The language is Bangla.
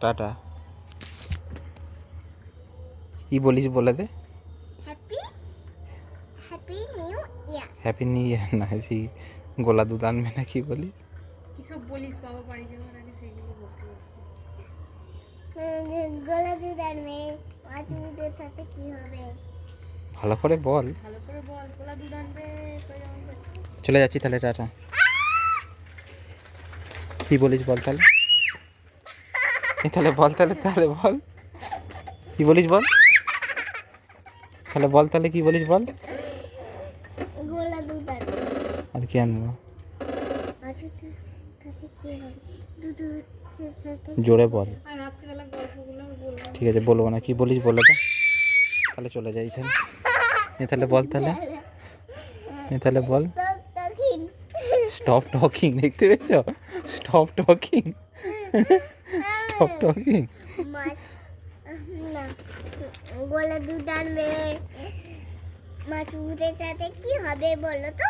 টাটা। কি বলিস বলে দে। Happy happy new year. Happy new year না, সেই গোলা দুধ আনবে না, কি বলি? কিসব বলিস বাবা বাড়ি যাওয়ার আগে সেইগুলো বলতে হচ্ছে। গোলা দুধ আনবে, মাছ দুধের সাথে কি হবে? ভালো করে বল। ভালো করে বল, কোলা দুধ আনবে তো যেমন চলে যাচ্ছি তাহলে, টাটা। কি বলিস বল তাহলে, তাহলে বল, তাহলে বল কি বলিস বল, তাহলে বল, তাহলে কি বলিস বল। গোলা দুধ আনবে, আর কি আনবো? মাছ দুধের সাথে কি হবে? দুধের সাথে জোরে বল। আর রাত্রিবেলা গল্পগুলো বলবো। ঠিক আছে, বলবো না, কি বলিস বলে তো। তাহলে চলে যাই তাহলে। তাহলে বল, তাহলে বল। Stop talking. স্টপ টকিং, দেখতে পেয়েছ? Stop talking, stop talking. মাছ না, গোলা দুধ আনবে, মাছ দুধের সাথে কি হবে বলো তো?